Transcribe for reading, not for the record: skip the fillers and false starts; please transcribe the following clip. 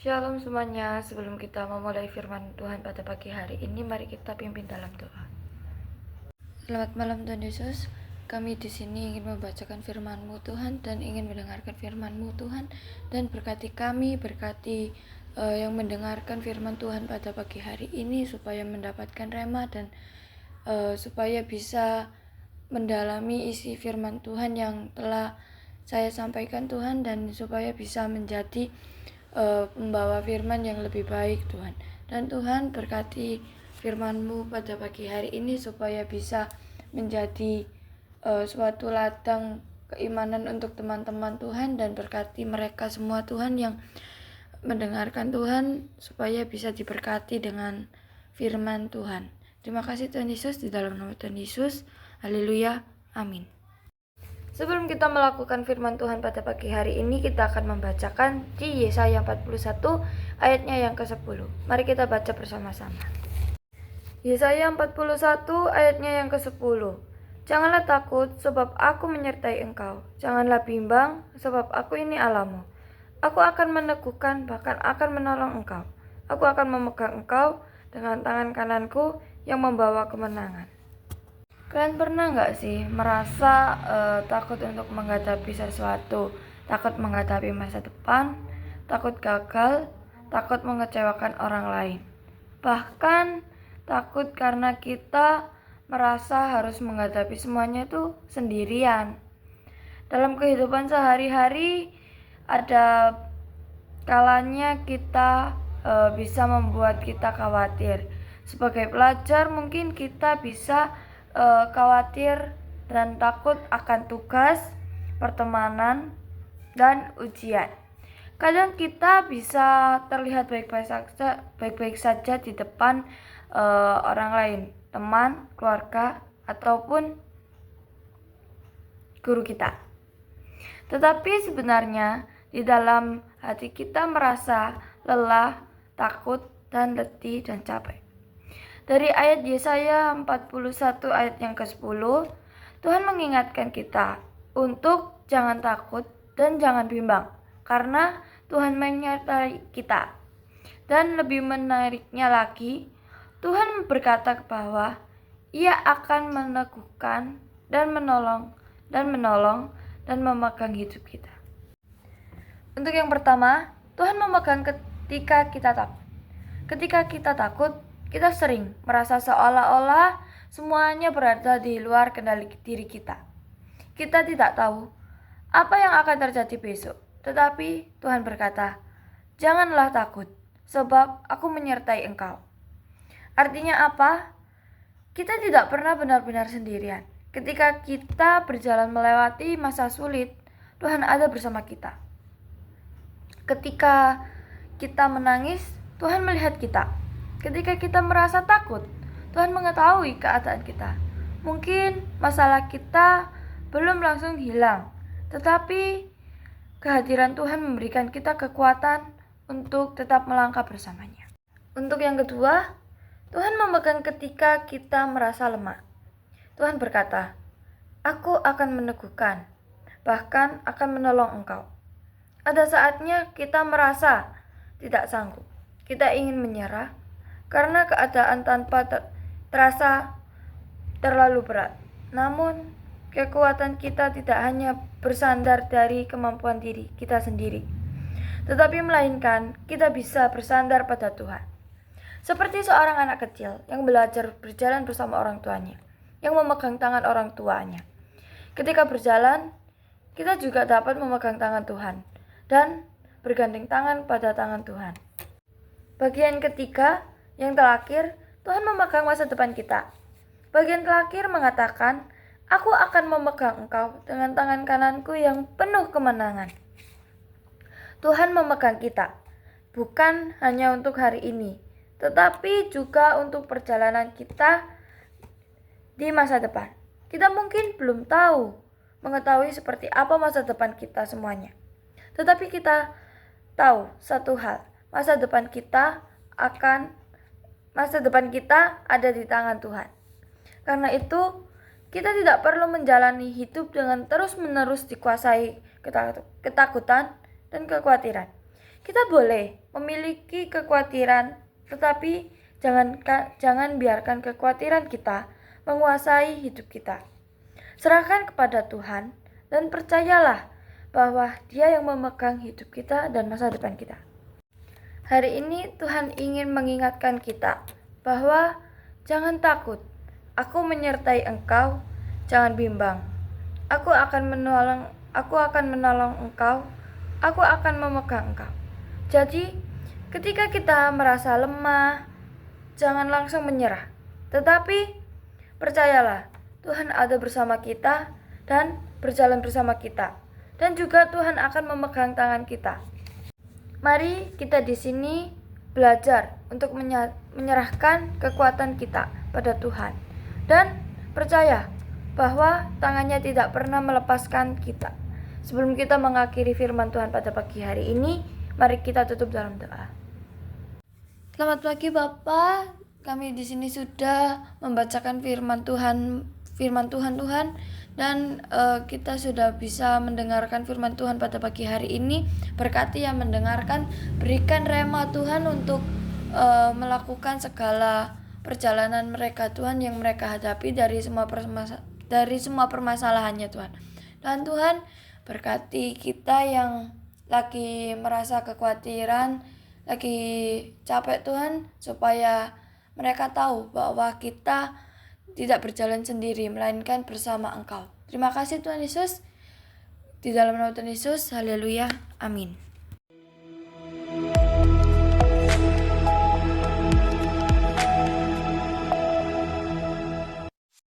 Shalom semuanya, sebelum kita memulai firman Tuhan pada pagi hari ini, mari kita pimpin dalam doa. Selamat malam Tuhan Yesus, kami di sini ingin membacakan firman-Mu Tuhan dan ingin mendengarkan firman-Mu Tuhan, dan berkati kami, berkati yang mendengarkan firman Tuhan pada pagi hari ini supaya mendapatkan rema dan supaya bisa mendalami isi firman Tuhan yang telah saya sampaikan Tuhan, dan supaya bisa menjadi membawa firman yang lebih baik Tuhan. Dan Tuhan berkati firman-Mu pada pagi hari ini supaya bisa menjadi suatu ladang keimanan untuk teman-teman Tuhan, dan berkati mereka semua Tuhan yang mendengarkan Tuhan supaya bisa diberkati dengan firman Tuhan. Terima kasih Tuhan Yesus, di dalam nama Tuhan Yesus. Haleluya, amin. Sebelum kita melakukan firman Tuhan pada pagi hari ini, kita akan membacakan di Yesaya 41 ayatnya yang ke-10. Mari kita baca bersama-sama. Yesaya 41 ayatnya yang ke-10. Janganlah takut, sebab aku menyertai engkau. Janganlah bimbang, sebab aku ini Allahmu. Aku akan meneguhkan, bahkan akan menolong engkau. Aku akan memegang engkau dengan tangan kananku yang membawa kemenangan. Kalian pernah nggak sih merasa takut untuk menghadapi sesuatu, takut menghadapi masa depan, takut gagal, takut mengecewakan orang lain, bahkan takut karena kita merasa harus menghadapi semuanya itu sendirian. Dalam kehidupan sehari-hari ada kalanya kita bisa membuat kita khawatir. Sebagai pelajar mungkin kita bisa khawatir dan takut akan tugas, pertemanan, dan ujian. Kadang kita bisa terlihat baik-baik saja di depan orang lain, teman, keluarga, ataupun guru kita. Tetapi sebenarnya di dalam hati kita merasa lelah, takut, dan letih dan capek. Dari ayat Yesaya 41 ayat yang ke-10, Tuhan mengingatkan kita untuk jangan takut dan jangan bimbang, karena Tuhan menyertai kita. Dan lebih menariknya lagi, Tuhan berkata bahwa Ia akan meneguhkan dan menolong dan memegang hidup kita. Untuk yang pertama, Tuhan memegang ketika kita takut. Ketika kita takut, kita sering merasa seolah-olah semuanya berada di luar kendali diri kita. Kita tidak tahu apa yang akan terjadi besok, tetapi Tuhan berkata, "Janganlah takut, sebab aku menyertai engkau." Artinya apa? Kita tidak pernah benar-benar sendirian. Ketika kita berjalan melewati masa sulit, Tuhan ada bersama kita. Ketika kita menangis, Tuhan melihat kita. Ketika kita merasa takut, Tuhan mengetahui keadaan kita. Mungkin masalah kita belum langsung hilang, tetapi kehadiran Tuhan memberikan kita kekuatan untuk tetap melangkah bersamanya. Untuk yang kedua, Tuhan memegang ketika kita merasa lemah. Tuhan berkata, "Aku akan meneguhkan, bahkan akan menolong engkau." Ada saatnya kita merasa tidak sanggup. Kita ingin menyerah karena keadaan tanpa terasa terlalu berat. Namun, kekuatan kita tidak hanya bersandar dari kemampuan diri kita sendiri, tetapi melainkan kita bisa bersandar pada Tuhan. Seperti seorang anak kecil yang belajar berjalan bersama orang tuanya, yang memegang tangan orang tuanya. Ketika berjalan, kita juga dapat memegang tangan Tuhan dan bergandeng tangan pada tangan Tuhan. Bagian ketiga, yang terakhir, Tuhan memegang masa depan kita. Bagian terakhir mengatakan, "Aku akan memegang engkau dengan tangan kananku yang penuh kemenangan." Tuhan memegang kita, bukan hanya untuk hari ini, tetapi juga untuk perjalanan kita di masa depan. Kita mungkin belum mengetahui seperti apa masa depan kita semuanya. Tetapi kita tahu satu hal, masa depan kita ada di tangan Tuhan. Karena itu, kita tidak perlu menjalani hidup dengan terus-menerus dikuasai ketakutan dan kekhawatiran. Kita boleh memiliki kekhawatiran, tetapi jangan biarkan kekhawatiran kita menguasai hidup kita. Serahkan kepada Tuhan dan percayalah bahwa Dia yang memegang hidup kita dan masa depan kita. Hari ini Tuhan ingin mengingatkan kita bahwa jangan takut, aku menyertai engkau, jangan bimbang. Aku akan menolong engkau, aku akan memegang engkau. Jadi, ketika kita merasa lemah, jangan langsung menyerah. Tetapi, percayalah, Tuhan ada bersama kita dan berjalan bersama kita. Dan juga Tuhan akan memegang tangan kita. Mari kita di sini belajar untuk menyerahkan kekuatan kita pada Tuhan. Dan percaya bahwa tangannya tidak pernah melepaskan kita. Sebelum kita mengakhiri firman Tuhan pada pagi hari ini, mari kita tutup dalam doa. Selamat pagi Bapak, kami di sini sudah membacakan firman Tuhan dan kita sudah bisa mendengarkan firman Tuhan pada pagi hari ini. Berkati yang mendengarkan, berikan rema Tuhan untuk melakukan segala perjalanan mereka Tuhan yang mereka hadapi dari semua permasalahannya Tuhan. Dan Tuhan berkati kita yang lagi merasa kekhawatiran, lagi capek Tuhan, supaya mereka tahu bahwa kita tidak berjalan sendiri, melainkan bersama Engkau. Terima kasih Tuhan Yesus. Di dalam nama Tuhan Yesus, haleluya, amin.